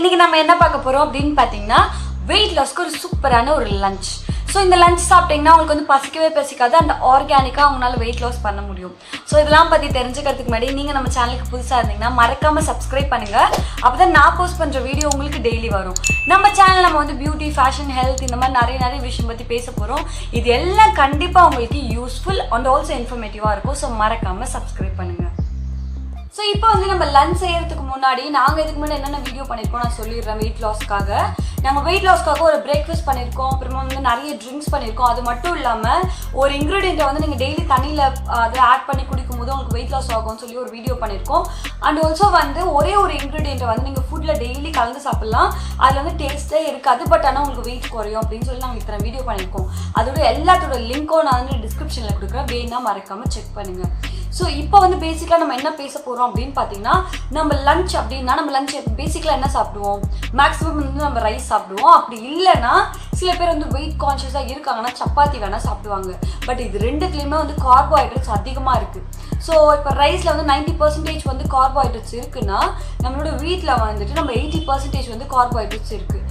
இன்னைக்கு நம்ம என்ன பார்க்க போறோம் அப்படினு பாத்தீங்கன்னா weight lossக்கு ஒரு சூப்பரான ஒரு லஞ்ச். ஸோ இந்த லஞ்ச் சாப்பிட்டீங்கன்னா உங்களுக்கு வந்து பசிக்கவே பசிக்காது அண்ட் ஆர்கானிக்காக உங்களால் வெயிட் லாஸ் பண்ண முடியும். ஸோ இதெல்லாம் பற்றி தெரிஞ்சுக்கிறதுக்கு முன்னாடி நீங்கள் நம்ம சேனலுக்கு புதுசாக இருந்தீங்கன்னா மறக்காமல் சப்ஸ்கிரைப் பண்ணுங்கள். அப்போ தான் நான் போஸ்ட் பண்ணுற வீடியோ உங்களுக்கு டெய்லி வரும். நம்ம சேனல் நம்ம வந்து பியூட்டி, ஃபேஷன், ஹெல்த் இந்த மாதிரி நிறைய விஷயம் பற்றி பேச போகிறோம். இது எல்லாம் கண்டிப்பாக உங்களுக்கு யூஸ்ஃபுல் அண்ட் ஆல்சோ இன்ஃபர்மேட்டிவாக இருக்கும். ஸோ மறக்காமல் சப்ஸ்கிரைப் பண்ணுங்கள். ஸோ இப்போ வந்து நம்ம லஞ்ச் செய்யறதுக்கு முன்னாடி நாங்கள் இதுக்கு முன்னாடி என்னென்ன வீடியோ பண்ணியிருக்கோம் நான் சொல்லிடுறேன். வெயிட் லாஸ்க்காக நாங்கள் வெயிட் லாஸ்க்காக ஒரு பிரேக்ஃபாஸ்ட் பண்ணியிருக்கோம், அப்புறமா வந்து நிறைய ட்ரிங்க்ஸ் பண்ணியிருக்கோம். அது மட்டும் இல்லாமல் ஒரு இன்க்ரீடியண்ட்டை வந்து நீங்கள் டெய்லி தண்ணியில் அதில் ஆட் பண்ணி குடிக்கும் போது உங்களுக்கு வெயிட் லாஸ் ஆகும்னு சொல்லி ஒரு வீடியோ பண்ணியிருக்கோம். அண்ட் ஆல்சோ வந்து ஒரே ஒரு இன்க்ரீடியண்ட்டை வந்து நீங்கள் ஃபுட்டில் டெய்லி கலந்து சாப்பிட்லாம், அதில் வந்து டேஸ்ட்டே இருக்காது, பட் ஆனால் உங்களுக்கு வெயிட் குறையும் அப்படின்னு சொல்லி நாங்கள் இத்தனை வீடியோ பண்ணியிருக்கோம். அதோட எல்லாத்தோட லிங்க்கும் நான் வந்து டிஸ்கிரிப்ஷனில் கொடுக்குறேன், வேணா மறக்காமல் செக் பண்ணுங்கள். ஸோ இப்போ வந்து பேசிக்காக நம்ம என்ன பேச போகிறோம் அப்படின்னு பார்த்தீங்கன்னா, நம்ம லஞ்ச் அப்படின்னா நம்ம லஞ்ச் பேசிக்கலாக என்ன சாப்பிடுவோம்? மேக்ஸிமம் வந்து நம்ம ரைஸ் சாப்பிடுவோம். அப்படி இல்லைன்னா சில பேர் வந்து வெயிட் கான்ஷியஸாக இருக்காங்கன்னா சப்பாத்தி வேணால் சாப்பிடுவாங்க. பட் இது ரெண்டுத்துலேயுமே வந்து கார்போஹைட்ரேட்ஸ் அதிகமாக இருக்குது. ஸோ இப்போ ரைஸில் வந்து 90% வந்து கார்போஹைட்ரேட்ஸ் இருக்குன்னா நம்மளோட வீட்டில் வந்துட்டு நம்ம 80% வந்து கார்போஹைட்ரேட்ஸ் இருக்குது.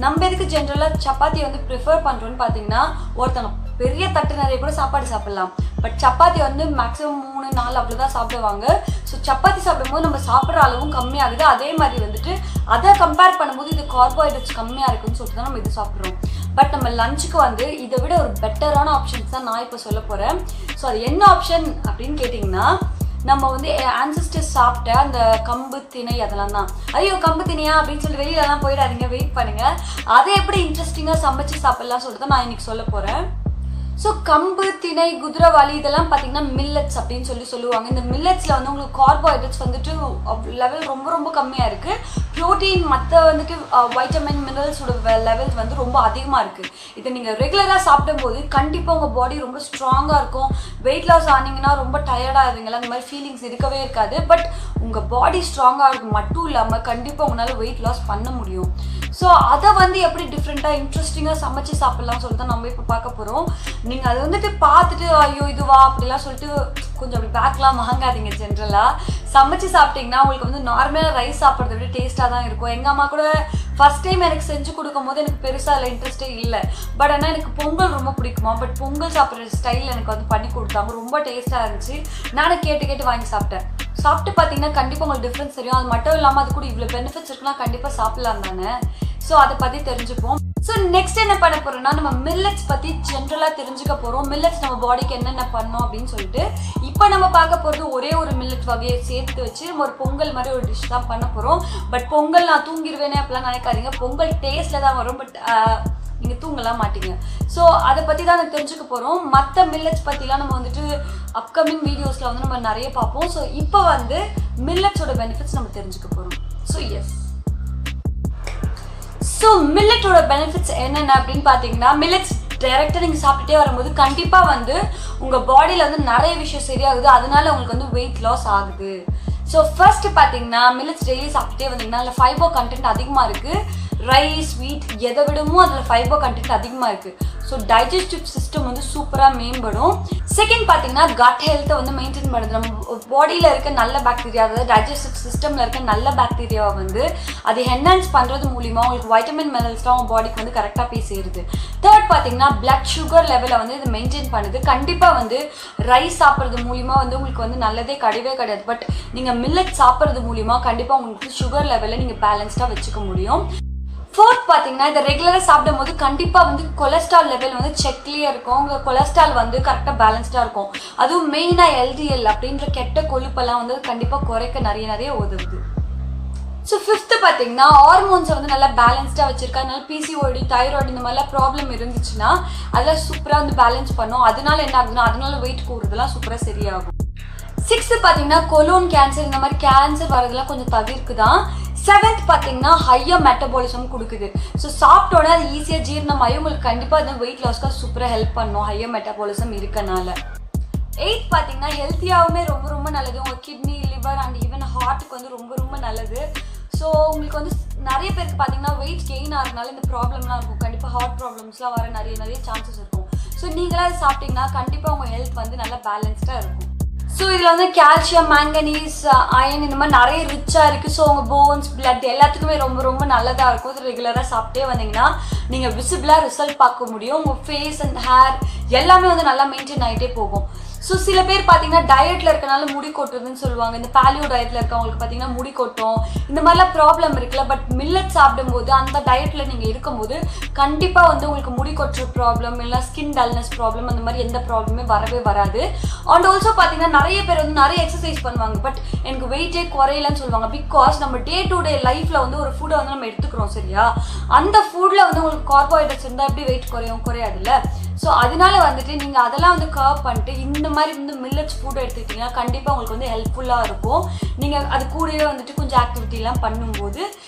நம்ம எதுக்கு ஜென்ரலாக சப்பாத்தியை வந்து ப்ரிஃபர் பண்ணுறோன்னு பார்த்தீங்கன்னா, ஒருத்தங்க பெரிய தட்டு நிறைய கூட சாப்பாடு சாப்பிட்லாம், பட் சப்பாத்தி வந்து மேக்ஸிமம் 3-4 அவ்வளோதான் சாப்பிடுவாங்க. ஸோ சப்பாத்தி சாப்பிடும்போது நம்ம சாப்பிட்ற அளவும் கம்மியாகுது. அதே மாதிரி வந்துட்டு அதை கம்பேர் பண்ணும்போது இது கார்போஹைட்ரேட்ஸ் கம்மியாக இருக்குன்னு சொல்லிட்டு தான் நம்ம இது சாப்பிட்றோம். பட் நம்ம லஞ்சுக்கு வந்து இதை விட ஒரு பெட்டரான ஆப்ஷன்ஸ் தான் நான் இப்போ சொல்ல போகிறேன். ஸோ அது என்ன ஆப்ஷன் அப்படின்னு கேட்டிங்கன்னா, நம்ம வந்து ஆன்சஸ்டர்ஸ் சாப்பிட்ட அந்த கம்பு திணை அதெல்லாம் தான். ஐயோ கம்பு திணையா அப்படின்னு சொல்லி வெளியிலலாம் போயிடாதீங்க, வெயிட் பண்ணுங்கள். அதை எப்படி இன்ட்ரெஸ்டிங்காக சமைச்சு சாப்பிட்லாம் சொல்லிட்டு தான் நான் இன்னைக்கு சொல்ல போகிறேன். ஸோ கம்பு, திணை, குதிரைவாளி இதெல்லாம் பார்த்தீங்கன்னா மில்லட்ஸ் அப்படின்னு சொல்லுவாங்க. இந்த மில்லட்ஸில் வந்து உங்களுக்கு கார்போஹைட்ரேட்ஸ் வந்துட்டு லெவல் ரொம்ப கம்மியாக இருக்குது. ப்ரோட்டீன் மற்ற வந்துட்டு வைட்டமின், மினரல்ஸோட லெவல்ஸ் வந்து ரொம்ப அதிகமாக இருக்குது. இதை நீங்கள் ரெகுலராக சாப்பிடும்போது கண்டிப்பாக உங்கள் பாடி ரொம்ப ஸ்ட்ராங்காக இருக்கும். வெயிட் லாஸ் ஆனீங்கன்னா ரொம்ப டயர்டாக இருவீங்களா, அந்த மாதிரி ஃபீலிங்ஸ் இருக்கவே இருக்காது. பட் உங்கள் பாடி ஸ்ட்ராங்காக இருக்கும் மட்டும் இல்லாமல் கண்டிப்பாக உங்களால் வெயிட் லாஸ் பண்ண முடியும். ஸோ அதை வந்து எப்படி டிஃப்ரெண்ட்டாக இன்ட்ரெஸ்டிங்காக சமைச்சு சாப்பிட்லாம்னு சொல்லிட்டு நம்ம இப்போ பார்க்க போகிறோம். நீங்கள் அதை வந்துட்டு பார்த்துட்டு ஐயோ இதுவா அப்படிலாம் சொல்லிட்டு கொஞ்சம் அப்படி பேக்லாம் வாங்காதீங்க. ஜென்ரலாக சமைச்சு சாப்பிட்டிங்கன்னா உங்களுக்கு வந்து நார்மலாக ரைஸ் சாப்பிட்றத விட டேஸ்ட்டாக தான் இருக்கும். எங்கள் அம்மா கூட ஃபஸ்ட் டைம் எனக்கு செஞ்சு கொடுக்கும் போது எனக்கு பெருசாக அதில் இன்ட்ரெஸ்ட்டே இல்லை. பட் ஆனால் எனக்கு பொங்கல் ரொம்ப பிடிக்குமா, பட் பொங்கல் சாப்பிட்ற ஸ்டைல் எனக்கு வந்து பண்ணி கொடுத்தாங்க, ரொம்ப டேஸ்ட்டாக இருந்துச்சு. நானும் கேட்டு வாங்கி சாப்பிட்டேன். சாப்பிட்டு பார்த்தீங்கன்னா கண்டிப்பாக உங்களுக்கு டிஃப்ரென்ஸ் தெரியும். அது மட்டும் இல்லாமல் அது கூட இவ்வளோ பெனிஃபிட்ஸ் இருக்குன்னா கண்டிப்பாக சாப்பிட்லாம் தானே. ஸோ அதை பற்றி தெரிஞ்சுப்போம். ஸோ நெக்ஸ்ட் என்ன பண்ண போகிறோம்னா, நம்ம மில்லட்ஸ் பற்றி ஜென்ரலாக தெரிஞ்சுக்க போகிறோம். மில்லட்ஸ் நம்ம பாடிக்கு என்னென்ன பண்ணோம் அப்படின்னு சொல்லிட்டு இப்போ நம்ம பார்க்க போகிறது ஒரே ஒரு மில்லட் வகையை சேர்த்து வச்சு நம்ம ஒரு பொங்கல் மாதிரி ஒரு டிஷ் தான் பண்ண போகிறோம். பட் பொங்கல் நான் தூங்கிடுவேனே அப்படிலாம் நினைக்காதீங்க. பொங்கல் டேஸ்ட்டில் தான் வரும், பட் நீங்கள் தூங்கலாம் மாட்டீங்க. ஸோ அதை பற்றி தான் நம்ம தெரிஞ்சுக்க போகிறோம். மற்ற மில்லட்ஸ் பற்றிலாம் நம்ம வந்துட்டு அப்கமிங் வீடியோஸில் வந்து நம்ம நிறைய பார்ப்போம். ஸோ இப்போ வந்து மில்லட்ஸோட பெனிஃபிட்ஸ் நம்ம தெரிஞ்சுக்க போகிறோம். ஸோ மில்லட்டோட பெனிஃபிட்ஸ் என்னென்ன அப்படின்னு பார்த்தீங்கன்னா, மில்லட்ஸ் டைரெக்டாக நீங்கள் சாப்பிட்டுட்டே வரும்போது கண்டிப்பாக வந்து உங்கள் பாடியில் வந்து நிறைய விஷயம் சரியாகுது. அதனால உங்களுக்கு வந்து வெயிட் லாஸ் ஆகுது. ஸோ ஃபர்ஸ்ட் பார்த்தீங்கன்னா, மில்லட்ஸ் டெய்லி சாப்பிட்டுட்டே வந்தீங்கன்னா அதில் ஃபைபர் கண்டென்ட் அதிகமாக இருக்குது. ரைஸ், வீட் எதை விடவும் அதில் ஃபைபர் கண்டென்ட் அதிகமாக இருக்குது. ஸோ டைஜஸ்டிவ் சிஸ்டம் வந்து சூப்பராக மேம்படும். செகண்ட் பார்த்தீங்கன்னா, கட் ஹெல்த்தை வந்து மெயின்டைன் பண்ணுறது. நம்ம பாடியில் இருக்க நல்ல பாக்டீரியா, அதாவது டைஜஸ்டிவ் சிஸ்டமில் இருக்க நல்ல பாக்டீரியாவை வந்து அதை என்ஹான்ஸ் பண்ணுறது மூலிமா உங்களுக்கு வைட்டமின் மினரல்ஸ்லாம் உங்கள் பாடிக்கு வந்து கரெக்டாக போய் சேருது. தேர்ட் பார்த்தீங்கன்னா, பிளட் சுகர் லெவலை வந்து இது மெயின்டைன் பண்ணுது. கண்டிப்பாக வந்து ரைஸ் சாப்பிட்றது மூலிமா வந்து உங்களுக்கு வந்து நல்லதே கிடையாது. பட் நீங்கள் மில்லட் சாப்பிட்றது மூலிமா கண்டிப்பாக உங்களுக்கு சுகர் லெவலை நீங்கள் பேலன்ஸ்டாக வச்சுக்க முடியும். ஃபோர்த் பார்த்தீங்கன்னா, இதை ரெகுலராக சாப்பிடும் போது கண்டிப்பாக வந்து கொலஸ்ட்ரால் லெவல் வந்து செக்லேயே இருக்கும். உங்கள் கொலஸ்ட்ரால் வந்து கரெக்டாக பேலன்ஸ்டாக இருக்கும். அதுவும் மெயினாக எல்டிஎல் அப்படின்ற கெட்ட கொழுப்பெல்லாம் வந்து கண்டிப்பாக குறைக்க நிறைய உதவுது. ஸோ ஃபிஃப்த்து பார்த்தீங்கன்னா, ஹார்மோன்ஸை வந்து நல்லா பேலன்ஸ்டாக வச்சுருக்கா. அதனால பிசிஓடி, தைராய்டு இந்த மாதிரிலாம் ப்ராப்ளம் இருந்துச்சுன்னா அதெல்லாம் சூப்பராக வந்து பேலன்ஸ் பண்ணும். அதனால என்ன ஆகுதுன்னா, அதனால வெயிட் கூடுறதுலாம் சூப்பராக சரியாகும். சிக்ஸ்த்து பார்த்தீங்கன்னா, கொலோன் கேன்சர் இந்த மாதிரி கேன்சர் வரதெல்லாம் கொஞ்சம் தவிர்க்குதான். செவன்த் பார்த்தீங்கன்னா, ஹையர் மெட்டபாலிசம் கொடுக்குது. ஸோ சாப்பிட்டோன்னே அது ஈஸியாக ஜீரணமாகி உங்களுக்கு கண்டிப்பாக அது வெயிட் லாஸ்க்காக சூப்பராக ஹெல்ப் பண்ணும், ஹையர் மெட்டபாலிசம் இருக்கனால. எயித் பார்த்தீங்கன்னா, ஹெல்த்தியாகவுமே ரொம்ப நல்லது. உங்கள் கிட்னி, லிவர் அண்ட் ஈவன் ஹார்ட்டுக்கு வந்து ரொம்ப நல்லது. ஸோ உங்களுக்கு வந்து நிறைய பேருக்கு பார்த்தீங்கன்னா வெயிட் கெயின் ஆகிறதுனால இந்த ப்ராப்ளம்லாம் இருக்கும். கண்டிப்பாக ஹார்ட் ப்ராப்ளம்ஸ்லாம் வர நிறைய சான்சஸ் இருக்கும். ஸோ நீங்களாம் அது சாப்பிட்டீங்கன்னா கண்டிப்பாக உங்கள் ஹெல்த் வந்து நல்லா பேலன்ஸ்டாக இருக்கும். ஸோ இதில் வந்து கால்சியம், மேங்கனீஸ், அயன் இந்த மாதிரி நிறைய ரிச்சாக இருக்குது. ஸோ உங்கள் போன்ஸ், பிளட் எல்லாத்துக்குமே ரொம்ப ரொம்ப நல்லதாக இருக்கும். இது ரெகுலராக சாப்பிட்டே வந்தீங்கன்னா நீங்கள் விசிபிளாக ரிசல்ட் பார்க்க முடியும். உங்கள் ஃபேஸ் அண்ட் ஹேர் எல்லாமே வந்து நல்லா மெயின்டைன் ஆகிட்டே போகும். ஸோ சில பேர் பார்த்தீங்கன்னா டயட்டில் இருக்கனால முடி கொட்டுறதுன்னு சொல்லுவாங்க. இந்த பாலியோ டயட்டில் இருக்கவங்களுக்கு பார்த்தீங்கன்னா முடி கொட்டும், இந்த மாதிரிலாம் ப்ராப்ளம் இருக்குல்ல. பட் மில்லட் சாப்பிடும்போது அந்த டயட்டில் நீங்கள் இருக்கும்போது கண்டிப்பாக வந்து உங்களுக்கு முடி கொட்டுற ப்ராப்ளம் இல்லை ஸ்கின் டல்னஸ் ப்ராப்ளம் அந்த மாதிரி எந்த ப்ராப்ளமே வரவே வராது. அண்ட் ஆல்சோ பார்த்தீங்கன்னா நிறைய பேர் வந்து நிறைய எக்ஸசைஸ் பண்ணுவாங்க, பட் எனக்கு வெயிட்டே குறையலன்னு சொல்லுவாங்க. பிகாஸ் நம்ம டே டு டே லைஃப்பில் வந்து ஒரு ஃபுட்டை வந்து நம்ம எடுத்துக்கிறோம் சரியா, அந்த ஃபுட்டில் வந்து உங்களுக்கு கார்போஹைட்ரேட்ஸ் இருந்தால் எப்படி வெயிட் குறையாதுல்ல. ஸோ அதனால வந்துட்டு நீங்கள் அதெல்லாம் வந்து கர்வ் பண்ணிட்டு இந்த மாதிரி வந்து மில்லட்ஸ் ஃபுட் எடுத்துக்கிட்டிங்கன்னா கண்டிப்பாக உங்களுக்கு வந்து ஹெல்ப்ஃபுல்லாக இருக்கும். நீங்கள் அது கூடவே வந்துட்டு கொஞ்சம் ஆக்டிவிட்டிலாம் பண்ணும்போது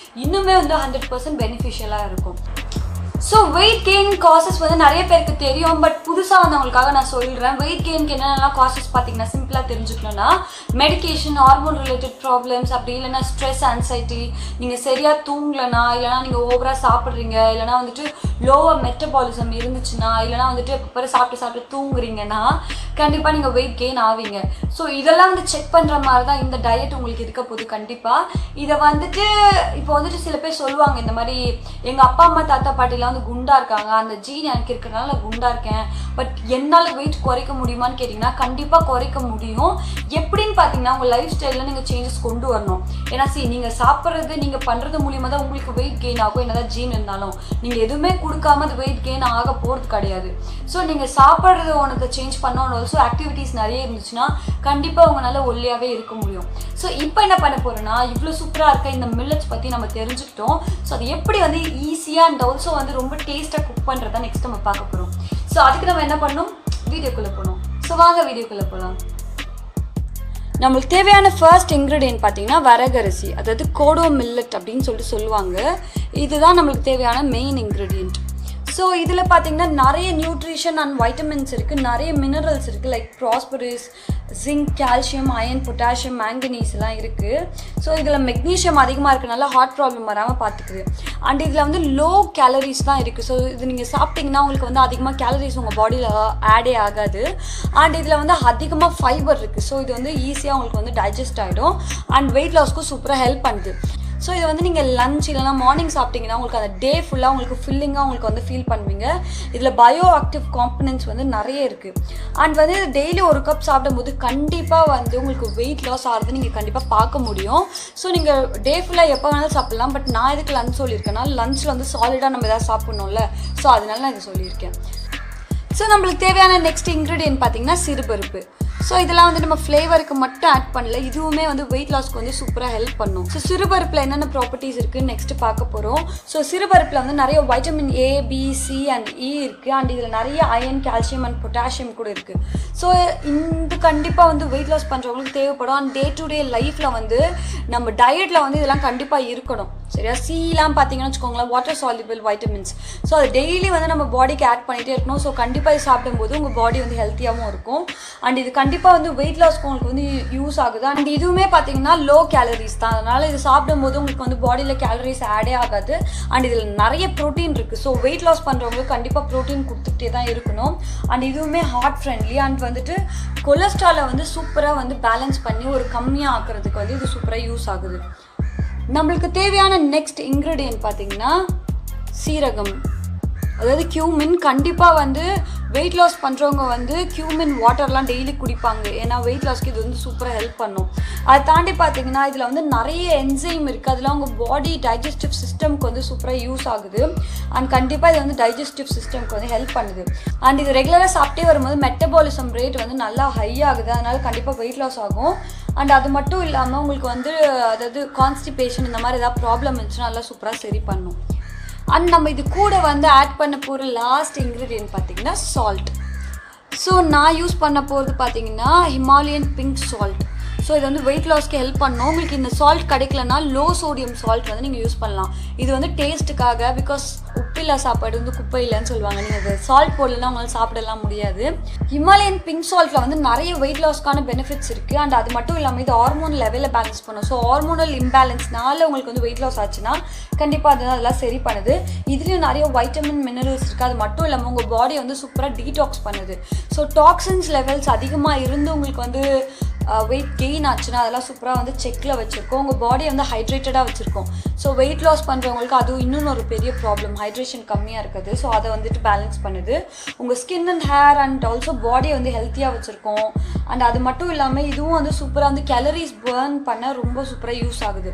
இன்னுமே வந்து 100% பெனிஃபிஷியலாக இருக்கும். ஸோ வெயிட் கெயின் காசஸ் வந்து நிறைய பேருக்கு தெரியும், பட் புதுசாக வந்தவங்களுக்காக நான் சொல்கிறேன். வெயிட் கெயினுக்கு என்னென்னலாம் காசஸ் பார்த்தீங்கன்னா சிம்பிளாக தெரிஞ்சுக்கணும்னா மெடிக்கேஷன், ஹார்மோன் ரிலேட்டட் ப்ராப்ளம்ஸ், அப்படி இல்லைனா ஸ்ட்ரெஸ், ஆன்சைட்டி, நீங்கள் சரியாக தூங்கலைனா, இல்லைனா நீங்கள் ஓவராக சாப்பிட்றீங்க, இல்லைனா வந்துட்டு லோவாக மெட்டபாலிசம் இருந்துச்சுன்னா, இல்லைனா வந்துட்டு இப்போ சாப்பிட்டு தூங்குறீங்கன்னா கண்டிப்பாக நீங்கள் வெயிட் கெயின் ஆவீங்க. ஸோ இதெல்லாம் வந்து செக் பண்ணுற மாதிரி தான் இந்த டயட் உங்களுக்கு இருக்க போகுது. கண்டிப்பாக இதை வந்துட்டு இப்போ வந்துட்டு சில பேர் சொல்லுவாங்க இந்த மாதிரி எங்கள் அப்பா அம்மா தாத்தா பாட்டிலாம் வந்து குண்டாக இருக்காங்க, அந்த ஜீன் எனக்கு இருக்கிறதுனால நான் குண்டாக இருக்கேன், பட் என்னால் வெயிட் குறைக்க முடியுமான்னு கேட்டிங்கன்னா கண்டிப்பாக குறைக்க முடியும். எப்படின்னு பார்த்தீங்கன்னா உங்கள் லைஃப் ஸ்டைலில் நீங்கள் சேஞ்சஸ் கொண்டு வரணும். ஏன்னா நீங்கள் சாப்பிட்றது நீங்கள் பண்ணுறது மூலியமாக தான் உங்களுக்கு வெயிட் கெயின் ஆகும். என்னதான் ஜீன் இருந்தாலும் நீங்கள் எதுவுமே கொடுக்காம அது வெயிட் கெயின் ஆக போகிறது கிடையாது. ஸோ நீங்கள் சாப்பிட்றது ஒன்று சேஞ்ச் பண்ணணும். ஆல்சோ ஆக்டிவிட்டீஸ் நிறைய இருந்துச்சுன்னா கண்டிப்பாக உங்களால் ஒல்லியாகவே இருக்க முடியும். ஸோ இப்போ என்ன பண்ண போகிறோன்னா இவ்வளோ சூப்பராக இருக்க இந்த மில்லட்ஸ் பற்றி நம்ம தெரிஞ்சுக்கிட்டோம். ஸோ அது எப்படி வந்து ஈஸியாக அண்ட் ஆல்சோ வந்து ரொம்ப டேஸ்ட்டாக குக் பண்ணுறதா நெக்ஸ்ட் நம்ம பார்க்க போகிறோம். ஸோ அதுக்கு நம்ம என்ன பண்ணணும், வீடியோக்குள்ளே போகணும். ஸோ வாங்க வீடியோக்குள்ளே போகலாம். நம்மளுக்கு தேவையான ஃபர்ஸ்ட் இன்க்ரீடியன்ட் பார்த்தீங்கன்னா வரகரிசி, அதாவது கோடோ மில்லட் அப்படின்னு சொல்லுவாங்க. இதுதான் நம்மளுக்கு தேவையான மெயின் இன்க்ரீடியன்ட். ஸோ இதில் பார்த்தீங்கன்னா நிறைய நியூட்ரிஷன் அண்ட் வைட்டமின்ஸ் இருக்குது, நிறைய மினரல்ஸ் இருக்குது, like phosphorus, zinc, calcium, iron, potassium, manganese எல்லாம் இருக்குது. ஸோ இதில் மெக்னீஷியம் அதிகமாக இருக்கனால ஹார்ட் ப்ராப்ளம் வராமல் பார்த்துக்குது. அண்ட் இதில் வந்து லோ கேலரிஸ் தான் இருக்குது. ஸோ இது நீங்கள் சாப்பிட்டிங்கன்னா உங்களுக்கு வந்து அதிகமாக கேலரிஸ் உங்கள் பாடியில் ஆடே ஆகாது. அண்ட் இதில் வந்து அதிகமாக ஃபைபர் இருக்குது. ஸோ இது வந்து ஈஸியாக உங்களுக்கு வந்து டைஜஸ்ட் ஆகிடும் அண்ட் வெயிட் லாஸ்க்கும் சூப்பராக ஹெல்ப் பண்ணுது. ஸோ இதை வந்து நீங்கள் லஞ்ச் இல்லைனா மார்னிங் சாப்பிட்டிங்கன்னா உங்களுக்கு அந்த டே ஃபுல்லாக உங்களுக்கு ஃபில்லிங்காக உங்களுக்கு வந்து ஃபீல் பண்ணுவீங்க. இதில் பயோ ஆக்டிவ் காம்பனன்ட்ஸ் வந்து நிறைய இருக்குது. அண்ட் வந்து டெய்லி ஒரு கப் சாப்பிடும்போது கண்டிப்பாக வந்து உங்களுக்கு வெயிட் லாஸ் ஆகிறது நீங்கள் கண்டிப்பாக பார்க்க முடியும். ஸோ நீங்கள் டே ஃபுல்லாக எப்போ வேணாலும் சாப்பிட்லாம். பட் நான் இதுக்கு லஞ்ச் சொல்லியிருக்கேன்னா லஞ்சில் வந்து சாலிடாக நம்ம எதாவது சாப்பிட்ணும்ல, ஸோ அதனால நான் இதை சொல்லியிருக்கேன். ஸோ நம்மளுக்கு தேவையான நெக்ஸ்ட் இன்க்ரீடியன்ட் பார்த்தீங்கன்னா சிறுபருப்பு. ஸோ இதெல்லாம் வந்து நம்ம ஃப்ளேவருக்கு மட்டும் ஆட் பண்ணல, இதுவுமே வந்து வெயிட் லாஸ்க்கு வந்து சூப்பராக ஹெல்ப் பண்ணும். ஸோ சிறுபருப்பில் என்னென்ன ப்ராப்பர்ட்டிஸ் இருக்குதுன்னு நெக்ஸ்ட்டு பார்க்க போகிறோம். ஸோ சிறுபருப்பில் வந்து நிறைய vitamin A, B, C and E இருக்குது. அண்ட் இதில் நிறைய அயன், கால்சியம் அண்ட் பொட்டாசியம் கூட இருக்குது. ஸோ இந்த கண்டிப்பாக வந்து வெயிட் லாஸ் பண்ணுறவங்களுக்கு தேவைப்படும். அண்ட் டே டு டே லைஃப்பில் வந்து நம்ம டயட்டில் வந்து இதெல்லாம் கண்டிப்பாக இருக்கணும் சரியா. சீலாம் பார்த்தீங்கன்னு வச்சுக்கோங்களேன், வாட்டர் சால்யூபிள் வைட்டமின்ஸ். ஸோ அது டெய்லி வந்து நம்ம பாடிக்கு ஆட் பண்ணிகிட்டே இருக்கணும். ஸோ கண்டிப்பாக இது சாப்பிடும்போது உங்கள் பாடி வந்து ஹெல்த்தியாகவும் இருக்கும். அண்ட் இது கண்டிப்பாக வந்து வெயிட் லாஸ்க்கு உங்களுக்கு வந்து யூஸ் ஆகுது. அண்ட் இதுவுமே பார்த்தீங்கன்னா லோ கேலரிஸ் தான், அதனால் இது சாப்பிடும்போது உங்களுக்கு வந்து பாடியில் கேலரிஸ் ஆடே ஆகாது. அண்ட் இதில் நிறைய ப்ரோட்டீன் இருக்குது. ஸோ வெயிட் லாஸ் பண்ணுறவங்களுக்கு கண்டிப்பாக ப்ரோட்டீன் கொடுத்துக்கிட்டே தான் இருக்கணும். அண்ட் இதுவுமே ஹார்ட் ஃப்ரெண்ட்லி. அண்ட் வந்துட்டு கொலஸ்ட்ராலை வந்து சூப்பராக வந்து பேலன்ஸ் பண்ணி ஒரு கம்மியாக ஆக்கிறதுக்கு வந்து இது சூப்பராக யூஸ் ஆகுது. நம்மளுக்கு தேவையான நெக்ஸ்ட் இன்க்ரீடியன்ட் பார்த்தீங்கன்னா சீரகம், அதாவது கியூமின். கண்டிப்பாக வந்து வெயிட் லாஸ் பண்ணுறவங்க வந்து கியூமின் வாட்டர்லாம் டெய்லி குடிப்பாங்க, ஏன்னா வெயிட் லாஸ்க்கு இது வந்து சூப்பராக ஹெல்ப் பண்ணும். அதை தாண்டி பார்த்தீங்கன்னா இதில் வந்து நிறைய என்சைம் இருக்குது, அதெல்லாம் உங்கள் பாடி டைஜஸ்டிவ் சிஸ்டம்க்கு வந்து சூப்பராக யூஸ் ஆகுது. அண்ட் கண்டிப்பாக இது வந்து டைஜஸ்டிவ் சிஸ்டம்க்கு வந்து ஹெல்ப் பண்ணுது. அண்ட் இது ரெகுலராக சாப்பிட்டே வரும்போது மெட்டபாலிசம் ரேட் வந்து நல்லா ஹை ஆகுது, அதனால் கண்டிப்பாக வெயிட் லாஸ் ஆகும். அண்ட் அது மட்டும் இல்லாமல் உங்களுக்கு வந்து அதாவது கான்ஸ்டிபேஷன் இந்த மாதிரி ஏதாவது ப்ராப்ளம் இருந்துச்சுன்னா நல்லா சூப்பராக சரி பண்ணும். அண்ட் நம்ம இது கூட வந்து ஆட் பண்ண போகிற லாஸ்ட் இன்க்ரீடியன்ட் பார்த்தீங்கன்னா சால்ட். ஸோ நான் யூஸ் பண்ண போகிறது பார்த்தீங்கன்னா ஹிமாலயன் பிங்க் சால்ட். ஸோ இது வந்து வெயிட் லாஸ்க்கு ஹெல்ப் பண்ணணும். உங்களுக்கு இந்த சால்ட் கிடைக்கலனா லோ சோடியம் சால்ட் வந்து நீங்கள் யூஸ் பண்ணலாம். இது வந்து டேஸ்ட்டுக்காக, பிகாஸ் உப்பில்லா சாப்பாடு வந்து குப்பை இல்லைன்னு சொல்லுவாங்க. நீங்கள் அது சால்ட் போடலன்னா உங்களால் சாப்பிடலாம் முடியாது. ஹிமாலயன் பிங்க் சால்ட்டில் வந்து நிறைய வெயிட் லாஸ்க்கான பெனிஃபிட்ஸ் இருக்குது. அண்ட் அது மட்டும் இல்லாமல் இது ஹார்மோன் லெவலில் பேலன்ஸ் பண்ணும். ஸோ ஹார்மோனல் இம்பேலன்ஸ்னால உங்களுக்கு வந்து வெயிட் லாஸ் ஆச்சுன்னா கண்டிப்பாக அதெல்லாம் சரி பண்ணுது. இதுலேயும் நிறைய வைட்டமின் மினரல்ஸ் இருக்குது. அது மட்டும் இல்லாமல் உங்கள் பாடியை வந்து சூப்பராக டீடாக்ஸ் பண்ணுது. ஸோ டாக்ஸின்ஸ் லெவல்ஸ் அதிகமாக இருந்து உங்களுக்கு வந்து வெயிட் கெயின் ஆச்சுன்னா அதெல்லாம் சூப்பராக வந்து செக்கில் வச்சுருக்கோம். உங்கள் பாடியை வந்து ஹைட்ரேட்டடாக வச்சுருக்கோம். ஸோ வெயிட் லாஸ் பண்ணுறவங்களுக்கு அதுவும் இன்னொன்று ஒரு பெரிய ப்ராப்ளம், ஹைட்ரேஷன் கம்மியாக இருக்குது. ஸோ அதை வந்துட்டு பேலன்ஸ் பண்ணுது. உங்கள் skin and hair and also பாடியை வந்து ஹெல்த்தியாக வச்சுருக்கோம். அண்ட் அது மட்டும் இல்லாமல் இதுவும் வந்து சூப்பராக வந்து கேலரிஸ் பர்ன் பண்ண ரொம்ப சூப்பராக யூஸ் ஆகுது.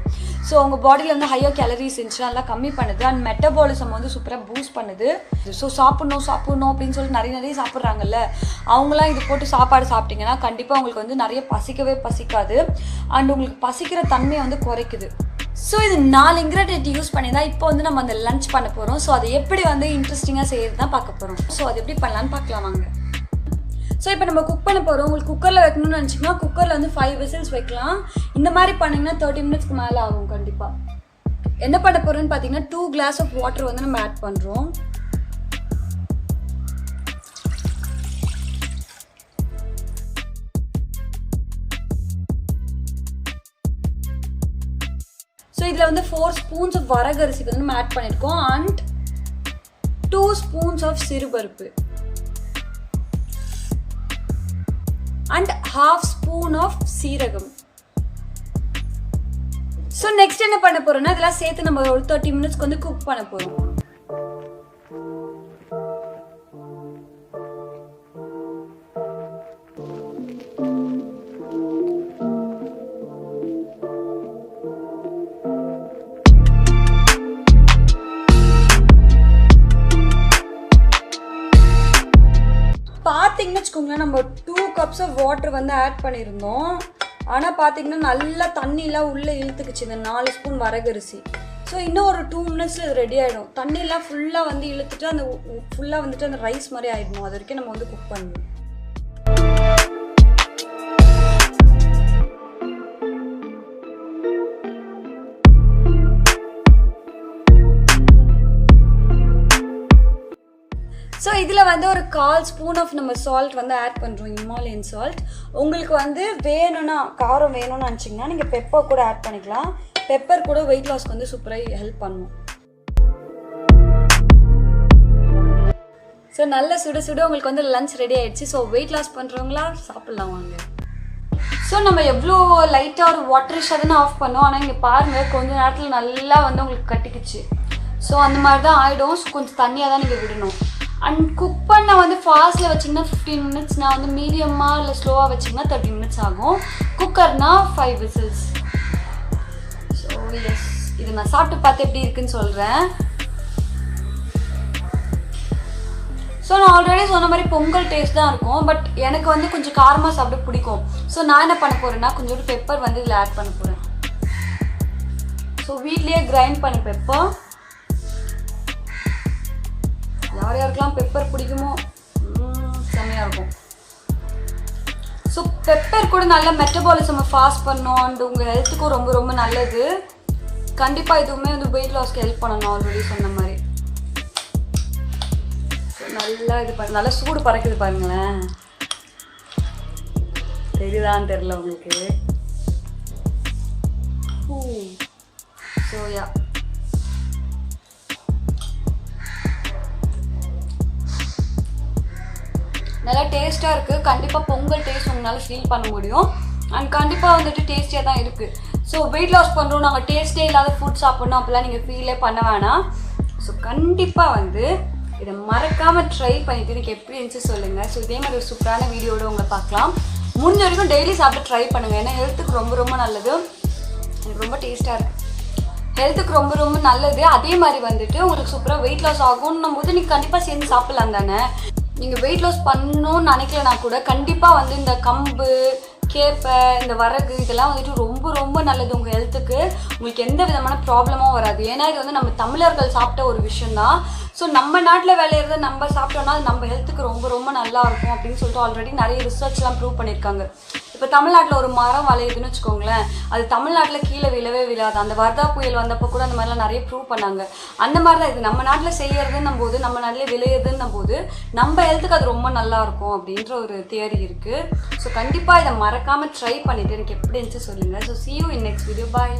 ஸோ உங்கள் பாடியில் வந்து ஹையர் கேலரிஸ் இருந்துச்சுன்னா அதெல்லாம் கம்மி பண்ணுது. அண்ட் மெட்டபாலிசம் வந்து சூப்பராக பூஸ்ட் பண்ணுது. ஸோ சாப்பிட்ணும் அப்படின்னு சொல்லி நிறைய சாப்பிட்றாங்கல்ல, அவங்களாம் இது போட்டு சாப்பாடு சாப்பிட்டிங்கன்னா கண்டிப்பாக உங்களுக்கு வந்து நிறைய பசிக்காது. அண்ட் உங்களுக்கு பசிக்கிற தன்மையை வந்து குறைக்குது. ஸோ இது 4 இன்க்ரீடியன்ட் யூஸ் பண்ணி தான் இப்போ வந்து நம்ம அந்த லஞ்ச் பண்ண போகிறோம். ஸோ அதை எப்படி வந்து இன்ட்ரெஸ்டிங்காக செய்கிறது தான் பார்க்க போகிறோம். ஸோ அது எப்படி பண்ணலான்னு பார்க்கலாம் வாங்க. ஸோ இப்போ நம்ம குக் பண்ண போகிறோம். உங்களுக்கு குக்கரில் வைக்கணும்னு நினச்சிங்கன்னா குக்கரில் வந்து 5 விசில்ஸ் வைக்கலாம். இந்த மாதிரி பண்ணிங்கன்னா 30 மினிட்ஸ்க்கு மேலே ஆகும். கண்டிப்பாக என்ன பண்ண போகிறோன்னு பார்த்தீங்கன்னா 2 கிளாஸ் ஆஃப் வாட்டர் வந்து நம்ம ஆட் பண்ணுறோம். ஸோ இதில் வந்து 4 ஸ்பூன்ஸ் ஆஃப் வரகரிசி வந்து நம்ம ஆட் பண்ணியிருக்கோம். அண்ட் 2 ஸ்பூன்ஸ் ஆஃப் சிறுபருப்பு அண்ட் 1/2 ஸ்பூன் ஆஃப் சீரகம். ஸோ நெக்ஸ்ட் என்ன பண்ண போறோம்னா இதெல்லாம் சேர்த்து நம்ம ஒரு 30 மினிட்ஸ்க்கு வந்து குக் பண்ண போறோம். பார்த்தீங்கன்னு வச்சுக்கோங்களேன், நம்ம 2 கப்ஸ் ஆஃப் வாட்டர் வந்து ஆட் பண்ணியிருந்தோம். ஆனால் பார்த்தீங்கன்னா நல்லா தண்ணியெலாம் உள்ளே இழுத்துக்குச்சு இந்த 4 ஸ்பூன் வரகரிசி. ஸோ இன்னும் ஒரு 2 மினிட்ஸில் இது ரெடி ஆகிடும். தண்ணியெலாம் ஃபுல்லாக வந்து இழுத்துட்டு அந்த ஃபுல்லாக வந்துட்டு அந்த ரைஸ் மாதிரி ஆகிடணும். அது வரைக்கும் நம்ம வந்து குக் பண்ணணும். ஸோ இதில் வந்து ஒரு 1/4 ஸ்பூன் ஆஃப் நம்ம சால்ட் வந்து ஆட் பண்ணுறோம், ஹிமாலயன் சால்ட். உங்களுக்கு வந்து வேணும்னா காரம் வேணும்னு நினச்சிங்கன்னா நீங்கள் பெப்பர் கூட ஆட் பண்ணிக்கலாம். பெப்பர் கூட வெயிட் லாஸ்க்கு வந்து சூப்பராக ஹெல்ப் பண்ணும். ஸோ நல்ல சுட உங்களுக்கு வந்து லஞ்ச் ரெடி ஆகிடுச்சு. ஸோ வெயிட் லாஸ் பண்ணுறவங்களா சாப்பிட்லாம் வாங்க. ஸோ நம்ம எவ்வளோ லைட்டாக ஒரு வாட்டரிஷாக தானே ஆஃப் பண்ணோம். ஆனால் இங்கே பாருங்கள் கொஞ்ச நேரத்தில் நல்லா வந்து உங்களுக்கு கட்டிக்குச்சு. ஸோ அந்த மாதிரி தான் ஆகிடும். ஸோ கொஞ்சம் தண்ணியாக தான் நீங்கள் விடணும். அண்ட் குக் பண்ண வந்து ஃபாஸ்ட்டில் வச்சிங்கன்னா 15 மினிட்ஸ், நான் வந்து மீடியமாக இல்லை ஸ்லோவாக வச்சிங்கன்னா 30 மினிட்ஸ் ஆகும். குக்கர்னா 5 விசில்ஸ். ஸோ எஸ், இது நான் சாப்பிட்டு பார்த்து எப்படி இருக்குன்னு சொல்கிறேன். ஸோ நான் ஆல்ரெடி சொன்ன மாதிரி பொங்கல் டேஸ்ட் தான் இருக்கும். பட் எனக்கு வந்து கொஞ்சம் காரமாக சாப்பிட பிடிக்கும். ஸோ நான் என்ன பண்ண போகிறேன்னா கொஞ்சோண்டு பெப்பர் வந்து இதில் ஆட் பண்ண போகிறேன். ஸோ வீட்லேயே கிரைண்ட் பண்ண பெப்பர். யாருக்கெல்லாம் பெப்பர் பிடிக்குமோ செம்மையாக இருக்கும். ஸோ பெப்பர் கூட நல்ல மெட்டபாலிசம் ஃபாஸ்ட் பண்ணும். அண்ட் உங்கள் ஹெல்த்துக்கும் ரொம்ப நல்லது. கண்டிப்பாக இதுவுமே வந்து வெயிட் லாஸ்க்கு ஹெல்ப் பண்ணணும். ஆல்ரெடி சொன்ன மாதிரி நல்லா இது நல்லா சூடு பறக்குது பாருங்களேன். தெரியுதான்னு தெரில உங்களுக்கு. ஸோ யா, நல்லா டேஸ்ட்டாக இருக்குது. கண்டிப்பாக பொங்கல் டேஸ்ட் உங்களால் ஃபீல் பண்ண முடியும். அண்ட் கண்டிப்பாக வந்துட்டு டேஸ்டியாக தான் இருக்குது. ஸோ வெயிட் லாஸ் பண்ணுறோம், நாங்கள் டேஸ்ட்டே இல்லாத ஃபுட் சாப்பிட்ணும் அப்படிலாம் நீங்கள் ஃபீலே பண்ண வேணாம். ஸோ கண்டிப்பாக வந்து இதை மறக்காமல் ட்ரை பண்ணிவிட்டு எனக்கு எப்படி இருந்துச்சு சொல்லுங்கள். ஸோ இதே மாதிரி ஒரு சூப்பரான வீடியோட உங்களை பார்க்கலாம். முடிஞ்ச வரைக்கும் டெய்லி சாப்பிட்டு ட்ரை பண்ணுங்கள். ஏன்னா ஹெல்த்துக்கு ரொம்ப நல்லது. எனக்கு ரொம்ப டேஸ்ட்டாக இருக்குது. ஹெல்த்துக்கு ரொம்ப நல்லது. அதே மாதிரி வந்துட்டு உங்களுக்கு சூப்பராக வெயிட் லாஸ் ஆகும்னும் போது நீங்கள் கண்டிப்பாக சேர்ந்து சாப்பிட்லாம் தானே. நீங்கள் வெயிட் லாஸ் பண்ணணும்னு நினைக்கலனா கூட கண்டிப்பாக வந்து இந்த கம்பு, கேப்பை, இந்த வரகு இதெல்லாம் வந்துட்டு ரொம்ப நல்லது உங்கள் ஹெல்த்துக்கு. உங்களுக்கு எந்த விதமான ப்ராப்ளமும் வராது. ஏன்னா இது வந்து நம்ம தமிழர்கள் சாப்பிட்ட ஒரு விஷயந்தான். ஸோ நம்ம நாட்டில் விளையிறத நம்ம சாப்பிட்டோம்னா அது நம்ம ஹெல்த்துக்கு ரொம்ப நல்லா இருக்கும் அப்படின்னு சொல்லிட்டு ஆல்ரெடி நிறைய ரிசர்ச்லாம் ப்ரூவ் பண்ணியிருக்காங்க. இப்போ இப்போ தமிழ்நாட்டில் ஒரு மரம் வளையுதுன்னு வச்சுக்கோங்களேன், அது தமிழ்நாட்டில் கீழே விழவே விழாது. அந்த வர்தா புயல் வந்தப்போ கூட அந்த மாதிரிலாம் நிறைய ப்ரூவ் பண்ணாங்க. அந்த மாதிரி தான் இது நம்ம நாட்டில் செய்யறதுன்னும் போது, நம்ம நாட்டிலே விளையுதுன்னும் போது நம்ம ஹெல்த்துக்கு அது ரொம்ப நல்லா இருக்கும் அப்படின்ற ஒரு தியரி இருக்குது. ஸோ கண்டிப்பாக இதை மறக்காமல் ட்ரை பண்ணிவிட்டு எனக்கு எப்படி இருந்துச்சு சொல்லுங்கள். So see you in next video. Bye.